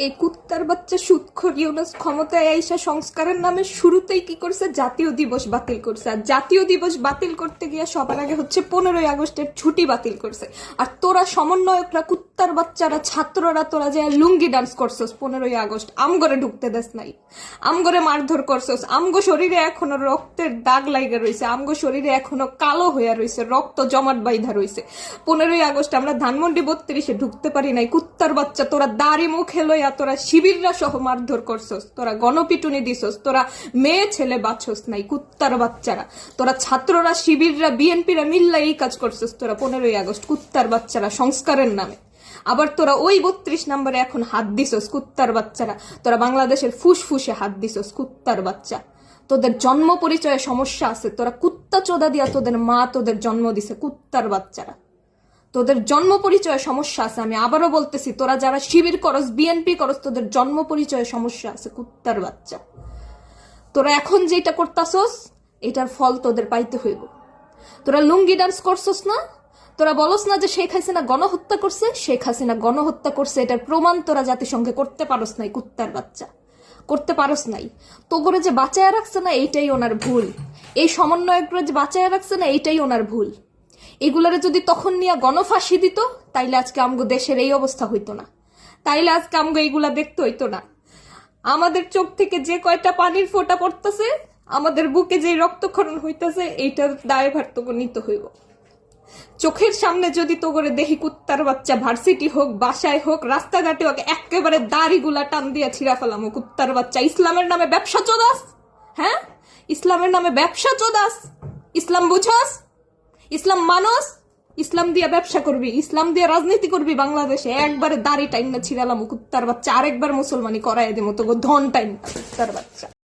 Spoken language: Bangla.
এই কুত্তার বাচ্চা সুদখোর ইউনূস ক্ষমতায় আইসা সংস্কারের নামে শুরুতেই কি করছে, জাতীয় দিবস বাতিল করছে। আর জাতীয় দিবস বাতিল করতে গিয়ে সবার আগে হচ্ছে 15ই আগস্টের ছুটি বাতিল করছে। আর তোরা সমন্বয়করা, কুত্তার বাচ্চারা, ছাত্ররা, তোরা যে লুঙ্গি ডান্স করছস 15ই আগস্ট, আমগরে ঢুকতে দেস নাই, আমগরে মারধর করছস, আমগো শরীরে এখনো রক্তের দাগ লাইগা রয়েছে, আমগো শরীরে এখনো কালো হইয়া রয়েছে, রক্ত জমাট বাইধা রয়েছে। 15ই আগস্ট আমরা ধানমন্ডি 32-এ ঢুকতে পারি নাই। কুত্তার বাচ্চা তোরা দাড়ি মুখে লইয়া তোরা শিবিররা সহ মারধর করছস, তোরা গণপিটুনি দিছস, তোরা মেয়ে ছেলে বাছস নাই। কুত্তার বাচ্চারা, তোরা ছাত্ররা, শিবিররা, বিএনপিরা মিল্লা এই কাজ করছস তোরা 15ই আগস্ট, কুত্তার বাচ্চারা, সংস্কারের নামে। আবার তোরা ওই 32 নম্বরে এখন হাত দিছস, কুত্তার বাচ্চারা। তোরা বাংলাদেশের ফুসফুসে হাত দিছস, কুত্তার বাচ্চা। তোদের জন্ম পরিচয়ে সমস্যা আছে, তোরা কুত্তা চোদা দিয়া তোদের মা তোদের জন্ম দিছে, কুত্তার বাচ্চারা। তোদের জন্ম পরিচয়ে সমস্যা আছে, আমি আবারও বলতেছি, তোরা যারা শিবির করস, বিএনপি করস, তোদের জন্ম পরিচয়ে সমস্যা আছে, কুত্তার বাচ্চা। তোরা এখন যেটা করতাছস এটার ফল তোদের পাইতে হইব। তোরা লুঙ্গি ডান্স করছস না, তোরা বলস না যে শেখ হাসিনা গণহত্যা করছে, শেখ হাসিনা গণহত্যা করছে, এটার প্রমাণ তোরা জাতিসংঘে করতে পারস নাই, কুত্তার বাচ্চা, করতে পারস নাই। তোগরে যে বাঁচায় রাখছে না এইটাই ওনার ভুল, এই সমন্বয়করা যে বাঁচায় রাখছে না এইটাই ওনার ভুল। এগুলারে যদি তখন নিয়ে গণফাঁসি দিত তাইলে আজকে আমগো দেশের এই অবস্থা হইতো না, তাইলে আজকে আমগো এইগুলা দেখতে হইতো না। আমাদের চোখ থেকে যে কয়টা পানির ফোঁটা পড়তেছে, আমাদের বুকে যে রক্তক্ষরণ হইতেছে, এইটার দায়ভার তোকে নিতে হইব। চোখের সামনে যদি তো করে দেখি কুত্তার বাচ্চা, ভার্সিটি হোক, বাসায় হোক, রাস্তাঘাটে হোক, একেবারে দাড়িগুলা টান দিয়া ছিঁড়া ফেলাম। কুত্তার বাচ্চা, ইসলামের নামে ব্যবসা চোদাস, হ্যাঁ, ইসলামের নামে ব্যবসা চোদাস। ইসলাম বুঝাস, ইসলাম মানুষ, ইসলাম দিয়া ব্যবসা করবি, ইসলাম দিয়া রাজনীতি করবি বাংলাদেশে, একবারে দাড়ি টাইম না ছিড়ালাম কুত্তার বাচ্চা, আরেকবার মুসলমানি করাই দে মতো ধন টাইম কুত্তার বাচ্চা।